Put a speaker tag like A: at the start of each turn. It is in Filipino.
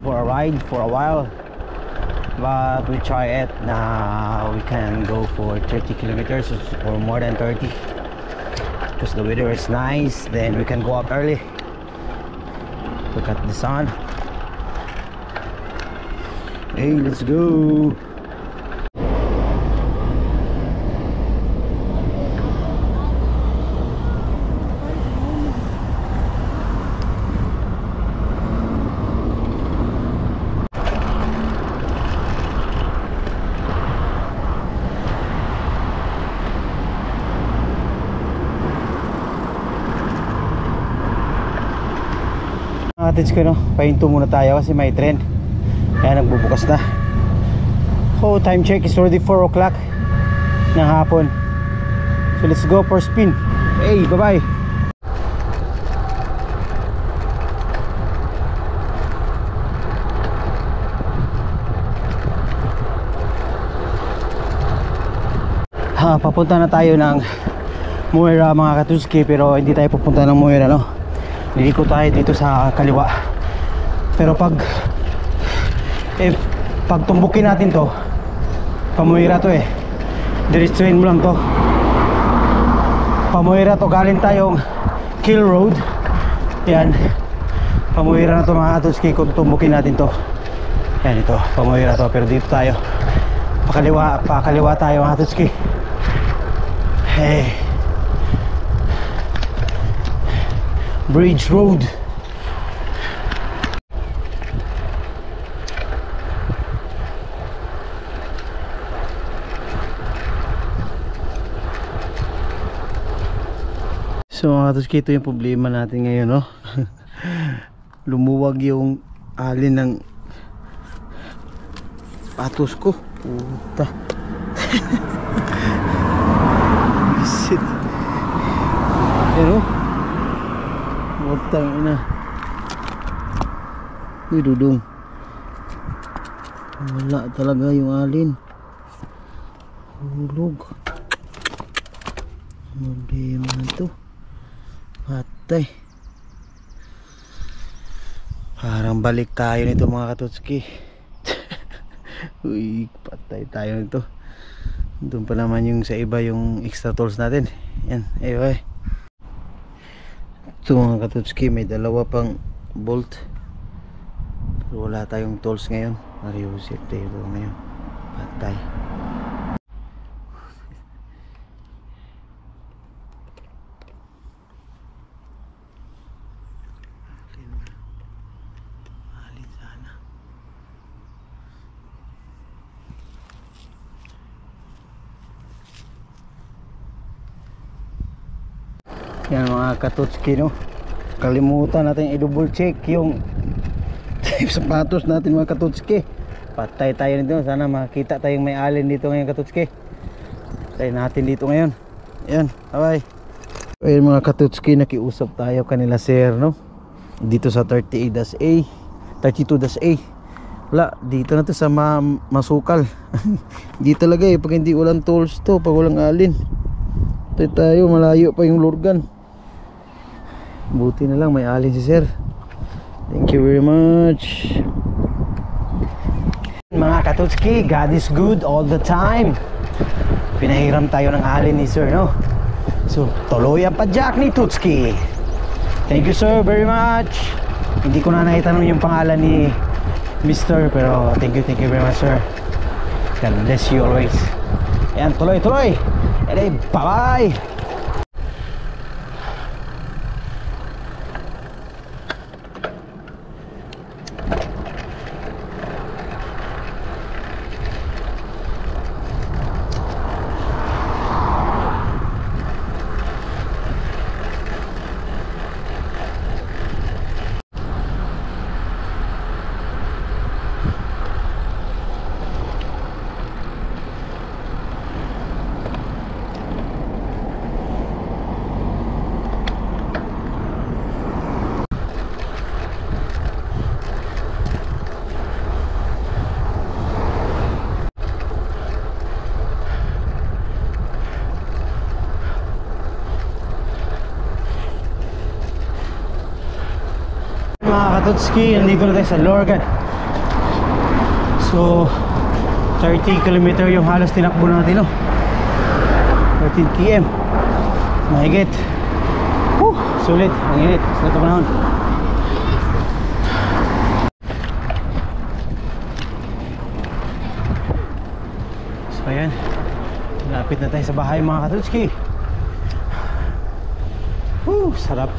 A: for a ride for a while, but we try it. Now we can go for 30 kilometers or more than 30 because the weather is nice. Then we can go out early, look at the sun. Hey, let's go. Atis ko, no? Pahinto muna tayo kasi may trend. Kaya nagbubukas na. Oh, time check is already 4 o'clock ng hapon. So let's go for spin. Hey, bye bye. Papunta na tayo ng Moira mga katuski, pero hindi tayo pupunta ng Moira, no? Liliko tayo dito sa kaliwa. Pero pag tumbukin natin to, Pamuira to diretsuhin mo lang to. Pamuira to, galing tayong Kill Road. Yan, Pamuira na to mga katuski. Kung tumbukin natin to, yan, ito Pamuira to, pero dito tayo pakaliwa tayo mga katuski. Hey, Bridge Road. So mga katuski, ito yung problema natin ngayon, no? Lumuwag yung alin ng patos ko. Puta. Shit. Pero utang ina. Uy, dudong. Wala talaga yung alin. Hulog. Problema na ito. Patay. Parang balik tayo nito mga katutski. Uy, patay tayo nito. Doon pa naman yung sa iba yung extra tools natin. Yan, ay. Ito mga katutski, may dalawa pang bolt. Pero wala tayong tools ngayon. Mariusip tayo ngayon. Patay. Yan mga katutski, no? Kalimutan natin i-double check yung sapatos natin mga katutski. Patay tayo nito. Sana makita tayong may alin dito ngayon katutski. Patay natin dito ngayon. Yan, bye. Ayun mga katutski, nakiusap tayo kanila sir, no? Dito sa 38-A 32-A. Wala, dito na to sa masukal. Di talaga pag hindi walang tools to, pag walang alin. Patay tayo, malayo pa yung lurgan. Buti na lang may alin si sir. Thank you very much. Mga katutski, God is good all the time. Pinahiram tayo ng alin ni sir, no? So, tuloy ang padyak ni Tutski. Thank you sir very much. Hindi ko na naitanong yung pangalan ni Mr. Pero thank you very much sir. God bless you always. Ayan, tuloy. Ayan, bye bye. Katutski, nandito na tayo sa Lorgan. So 30 km yung halos tinakbo natin, no? 13 km mahigit. Sulit, ang init sa ito panahon. So ayan, lapit na tayo sa bahay mga Katutski. Sarap.